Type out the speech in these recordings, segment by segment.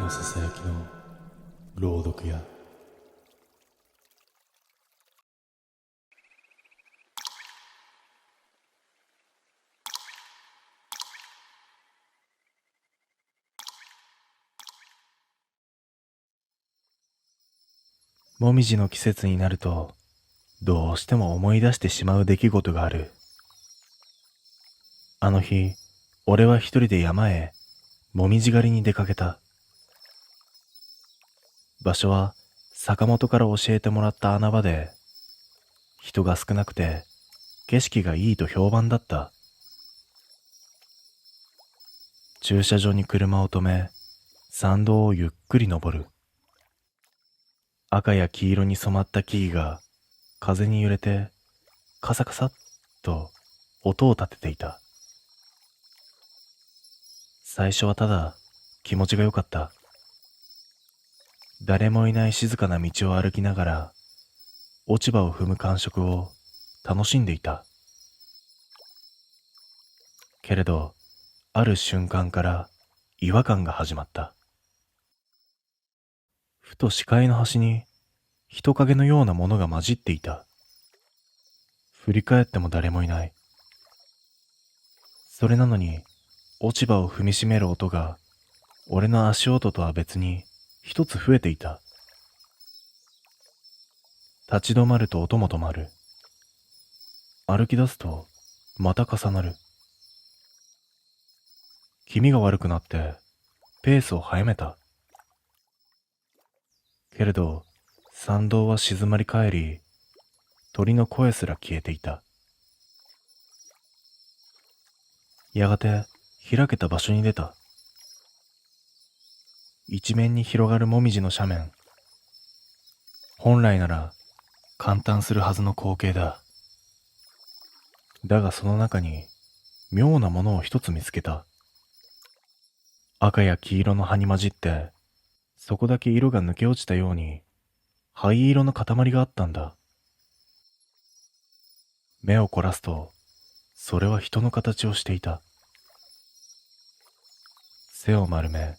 のささやきの朗読やもみじの季節になるとどうしても思い出してしまう出来事がある。あの日、俺は一人で山へもみじ狩りに出かけた。場所は坂本から教えてもらった穴場で、人が少なくて景色がいいと評判だった。駐車場に車を止め、山道をゆっくり登る。赤や黄色に染まった木々が風に揺れてカサカサっと音を立てていた。最初はただ気持ちが良かった。誰もいない静かな道を歩きながら落ち葉を踏む感触を楽しんでいた。けれど、ある瞬間から違和感が始まった。ふと視界の端に人影のようなものが混じっていた。振り返っても誰もいない。それなのに落ち葉を踏みしめる音が俺の足音とは別に一つ増えていた。立ち止まると音も止まる。歩き出すとまた重なる。気味が悪くなってペースを速めた。けれど山道は静まり返り、鳥の声すら消えていた。やがて開けた場所に出た。一面に広がるもみじの斜面。本来なら感嘆するはずの光景だ。だがその中に妙なものを一つ見つけた。赤や黄色の葉に混じって、そこだけ色が抜け落ちたように灰色の塊があったんだ。目を凝らすと、それは人の形をしていた。背を丸め、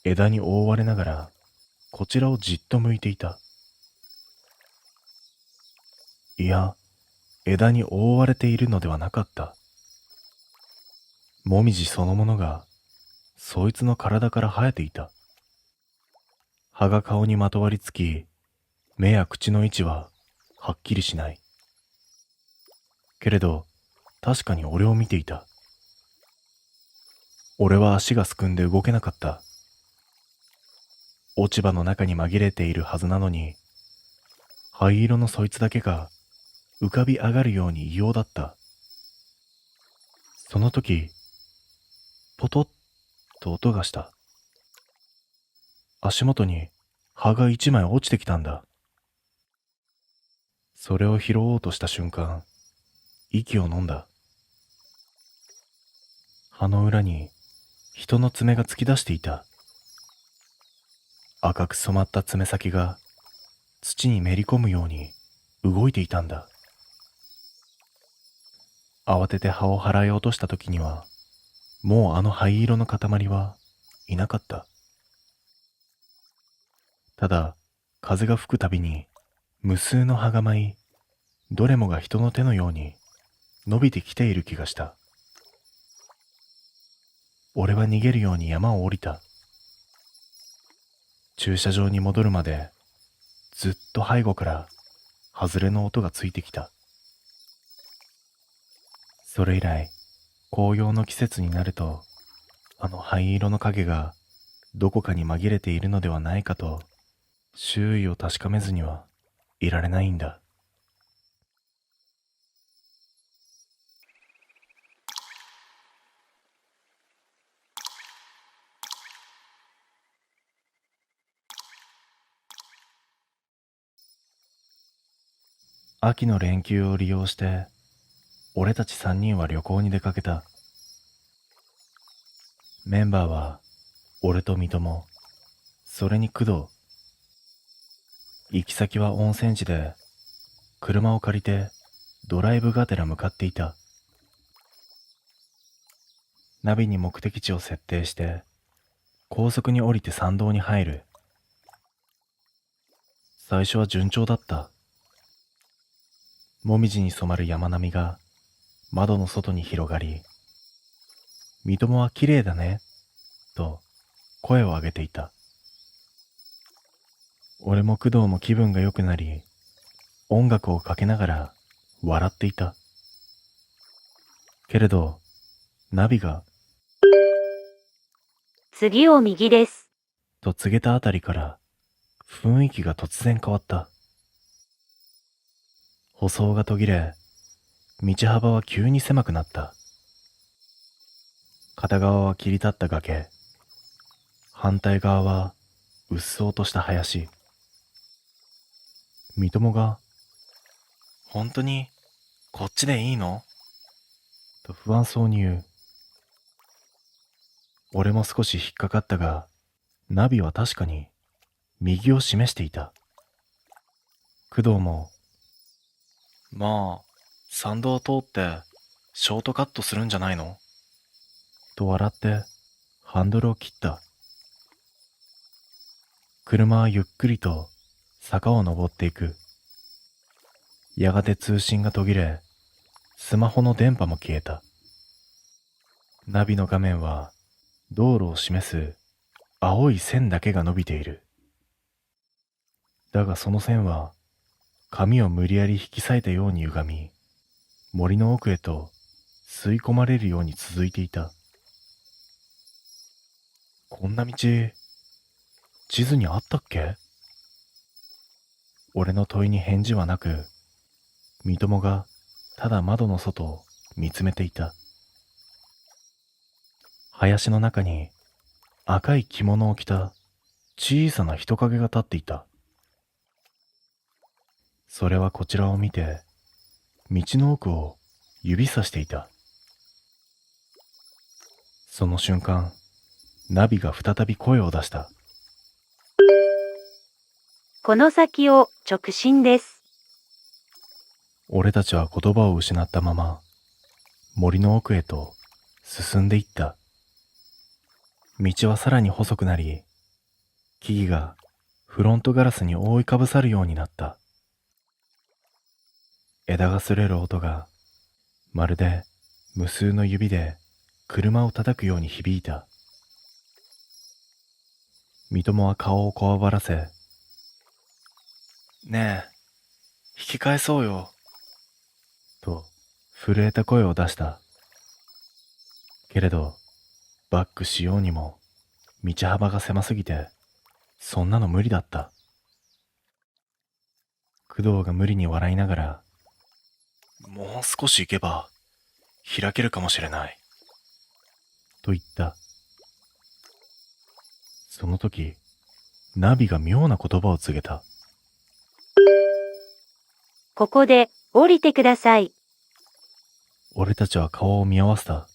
枝に覆われながら、こちらをじっと向いていた。いや、枝に覆われているのではなかった。もみじそのものが、そいつの体から生えていた。葉が顔にまとわりつき、目や口の位置ははっきりしない。けれど、確かに俺を見ていた。俺は足がすくんで動けなかった。落ち葉の中に紛れているはずなのに、灰色のそいつだけが浮かび上がるように異様だった。その時、ポトッと音がした。足元に葉が一枚落ちてきたんだ。それを拾おうとした瞬間、息を飲んだ。葉の裏に人の爪が突き出していた。赤く染まった爪先が土にめり込むように動いていたんだ。慌てて葉を払い落とした時には、もうあの灰色の塊はいなかった。ただ、風が吹くたびに無数の葉が舞い、どれもが人の手のように伸びてきている気がした。俺は逃げるように山を降りた。駐車場に戻るまでずっと背後から外れの音がついてきた。それ以来、紅葉の季節になると、あの灰色の影がどこかに紛れているのではないかと、周囲を確かめずにはいられないんだ。秋の連休を利用して、俺たち三人は旅行に出かけた。メンバーは、俺と三友、それに工藤。行き先は温泉地で、車を借りてドライブがてら向かっていた。ナビに目的地を設定して、高速に降りて山道に入る。最初は順調だった。もみじに染まる山並みが窓の外に広がり、三友は綺麗だね、と声を上げていた。俺も工藤も気分が良くなり、音楽をかけながら笑っていた。けれど、ナビが次を右です。と告げたあたりから雰囲気が突然変わった。舗装が途切れ、道幅は急に狭くなった。片側は切り立った崖、反対側はうっそうとした林。三友が、本当にこっちでいいのと不安そうに言う。俺も少し引っかかったが、ナビは確かに右を示していた。工藤も、まあ、山道を通ってショートカットするんじゃないのと笑ってハンドルを切った。車はゆっくりと坂を登っていく。やがて通信が途切れ、スマホの電波も消えた。ナビの画面は道路を示す青い線だけが伸びている。だがその線は髪を無理やり引き裂いたように歪み、森の奥へと吸い込まれるように続いていた。こんな道、地図にあったっけ？俺の問いに返事はなく、三友がただ窓の外を見つめていた。林の中に赤い着物を着た小さな人影が立っていた。それはこちらを見て、道の奥を指さしていた。その瞬間、ナビが再び声を出した。この先を直進です。俺たちは言葉を失ったまま、森の奥へと進んでいった。道はさらに細くなり、木々がフロントガラスに覆いかぶさるようになった。枝が擦れる音が、まるで無数の指で車を叩くように響いた。三友は顔をこわばらせ、ねえ、引き返そうよ、と震えた声を出した。けれど、バックしようにも道幅が狭すぎて、そんなの無理だった。工藤が無理に笑いながら、もう少し行けば開けるかもしれない、と言った。その時、ナビが妙な言葉を告げた。ここで降りてください。俺たちは顔を見合わせた。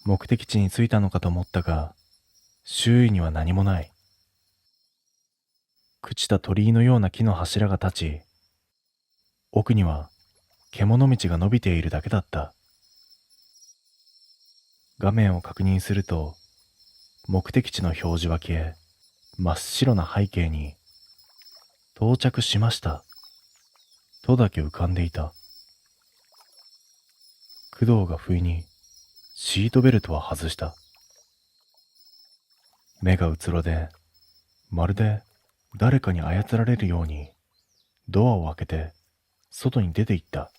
目的地に着いたのかと思ったが、周囲には何もない。朽ちた鳥居のような木の柱が立ち、奥には獣道が伸びているだけだった。画面を確認すると、目的地の表示は消え、真っ白な背景に、到着しました、とだけ浮かんでいた。工藤が不意にシートベルトは外した。目がうつろで、まるで誰かに操られるようにドアを開けて外に出て行った。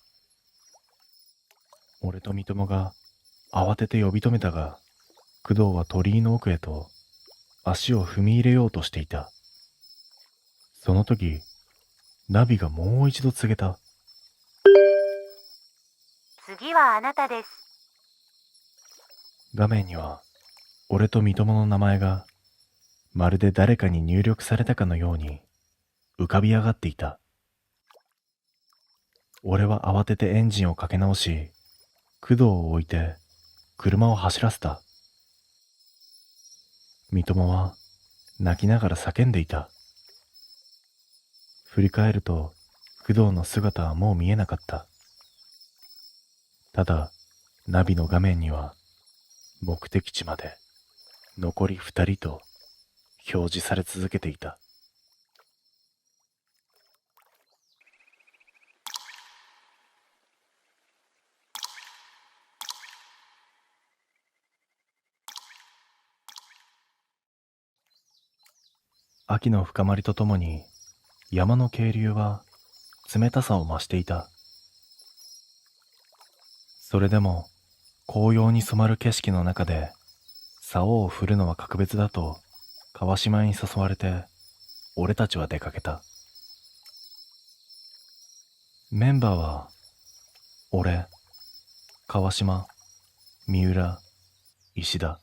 俺と三友が慌てて呼び止めたが、工藤は鳥居の奥へと足を踏み入れようとしていた。その時、ナビがもう一度告げた。次はあなたです。画面には俺と三友の名前がまるで誰かに入力されたかのように浮かび上がっていた。俺は慌ててエンジンをかけ直し、工藤を置いて車を走らせた。三友は泣きながら叫んでいた。振り返ると工藤の姿はもう見えなかった。ただナビの画面には目的地まで残り二人と表示され続けていた。秋の深まりとともに山の渓流は冷たさを増していた。それでも紅葉に染まる景色の中で竿を振るのは格別だと川島に誘われて俺たちは出かけた。メンバーは俺、川島、三浦、石田。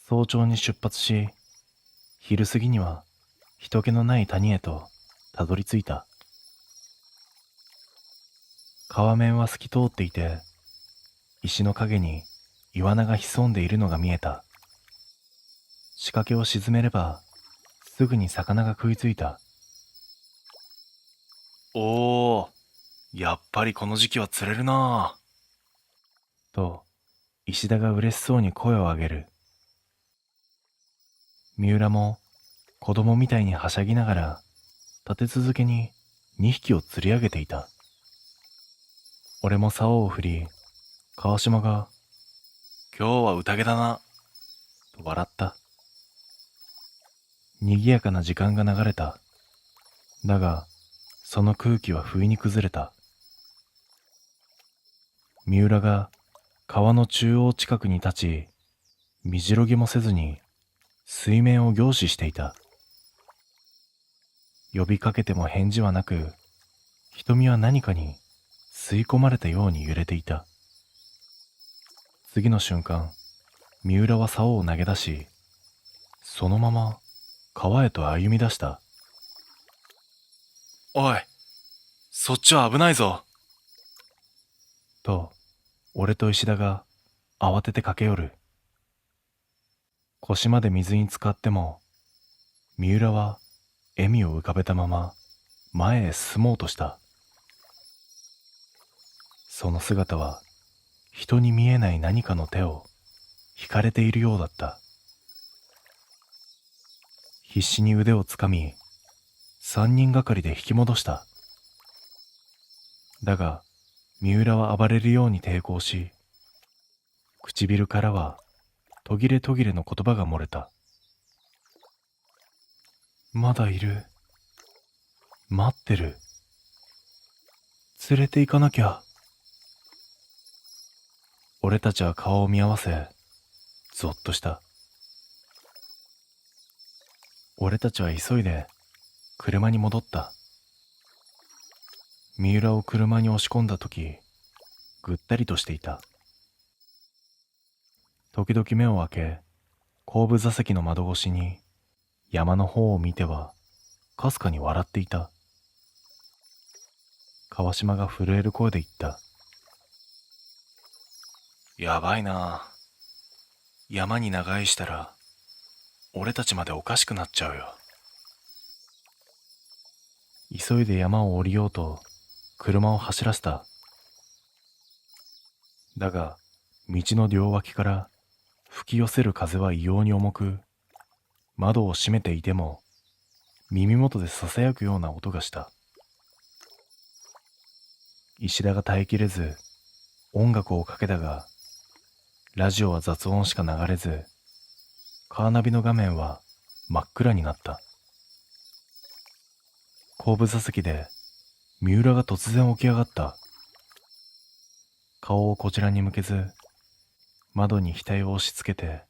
早朝に出発し、昼過ぎには人気のない谷へとたどり着いた。川面は透き通っていて、石の陰にイワナが潜んでいるのが見えた。仕掛けを沈めればすぐに魚が食いついた。おー、やっぱりこの時期は釣れるなぁ。と、石田が嬉しそうに声を上げる。三浦も子供みたいにはしゃぎながら立て続けに2匹を釣り上げていた。俺も竿を振り、川島が今日は宴だなと笑った。賑やかな時間が流れた。だがその空気は不意に崩れた。三浦が川の中央近くに立ち、身白ぎもせずに水面を凝視していた。呼びかけても返事はなく、瞳は何かに吸い込まれたように揺れていた。次の瞬間、三浦は竿を投げ出し、そのまま川へと歩み出した。おい、そっちは危ないぞ。と、俺と石田が慌てて駆け寄る。腰まで水に浸かっても、三浦は笑みを浮かべたまま前へ進もうとした。その姿は人に見えない何かの手を引かれているようだった。必死に腕をつかみ、三人がかりで引き戻した。だが、三浦は暴れるように抵抗し、唇からは途切れ途切れの言葉が漏れた。まだいる。待ってる。連れて行かなきゃ。俺たちは顔を見合わせ、ゾッとした。俺たちは急いで車に戻った。三浦を車に押し込んだ時、ぐったりとしていた。時々目を開け、後部座席の窓越しに山の方を見てはかすかに笑っていた。川島が震える声で言った。やばいな。山に長居したら俺たちまでおかしくなっちゃうよ。急いで山を降りようと車を走らせた。だが道の両脇から吹き寄せる風は異様に重く、窓を閉めていても耳元で囁くような音がした。石田が耐えきれず音楽をかけたが、ラジオは雑音しか流れず、カーナビの画面は真っ暗になった。後部座席で三浦が突然起き上がった。顔をこちらに向けず、窓に額を押し付けて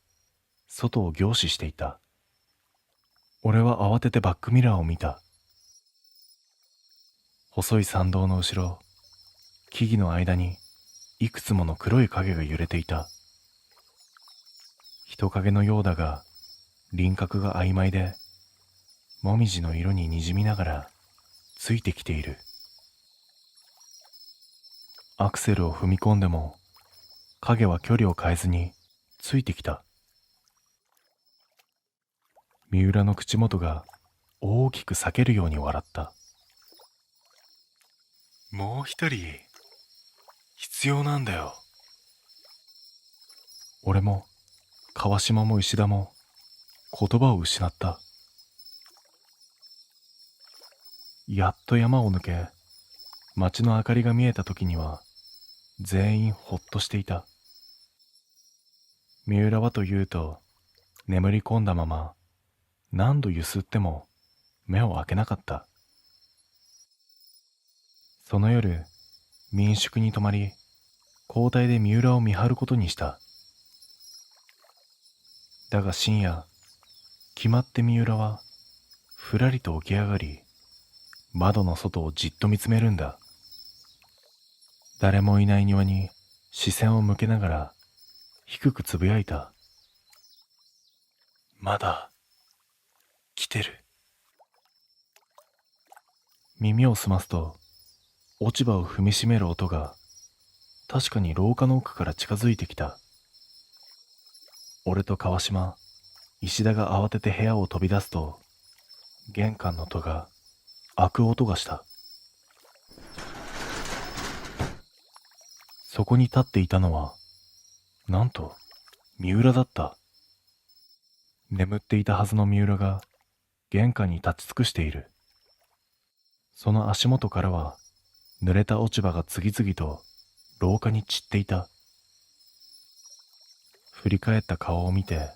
外を凝視していた。俺は慌ててバックミラーを見た。細い参道の後ろ、木々の間にいくつもの黒い影が揺れていた。人影のようだが輪郭が曖昧で、もみじの色ににじみながらついてきている。アクセルを踏み込んでも影は距離を変えずについてきた。三浦の口元が大きく裂けるように笑った。もう一人必要なんだよ。俺も川島も石田も言葉を失った。やっと山を抜け、街の明かりが見えた時には、全員ほっとしていた。三浦はというと、眠り込んだまま、何度ゆすっても目を開けなかった。その夜、民宿に泊まり、交代で三浦を見張ることにした。だが深夜、決まって三浦は、ふらりと起き上がり、窓の外をじっと見つめるんだ。誰もいない庭に視線を向けながら、低くつぶやいた。まだ、来てる。耳を澄ますと、落ち葉を踏みしめる音が、確かに廊下の奥から近づいてきた。俺と川島、石田が慌てて部屋を飛び出すと、玄関の戸が開く音がした。そこに立っていたのは、なんと三浦だった。眠っていたはずの三浦が玄関に立ち尽くしている。その足元からは濡れた落ち葉が次々と廊下に散っていた。振り返った顔を見て、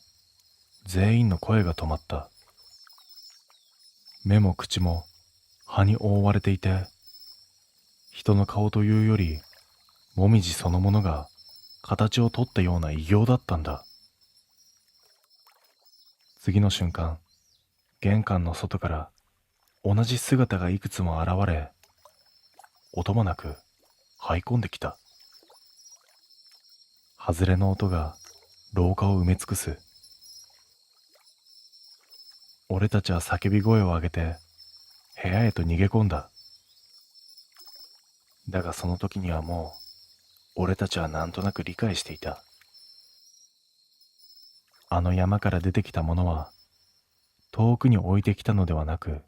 全員の声が止まった。目も口も葉に覆われていて、人の顔というより、もみじそのものが形をとったような異形だったんだ。次の瞬間、玄関の外から同じ姿がいくつも現れ、音もなく這い込んできた。外れの音が廊下を埋め尽くす。俺たちは叫び声を上げて部屋へと逃げ込んだ。だがその時にはもう俺たちはなんとなく理解していた。あの山から出てきたものは遠くに置いてきたのではなく、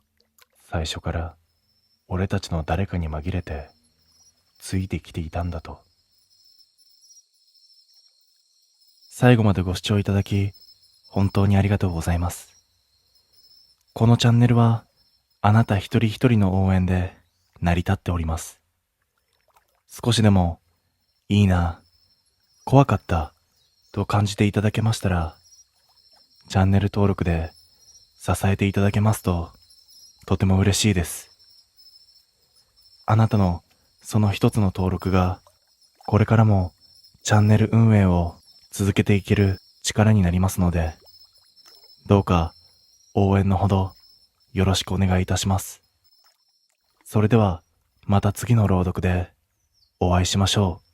最初から俺たちの誰かに紛れてついてきていたんだと。最後までご視聴いただき本当にありがとうございます。このチャンネルはあなた一人一人の応援で成り立っております。少しでもいいな、怖かったと感じていただけましたら、チャンネル登録で支えていただけますととても嬉しいです。あなたのその一つの登録がこれからもチャンネル運営を続けていける力になりますので、どうか応援のほどよろしくお願いいたします。それではまた次の朗読でお会いしましょう。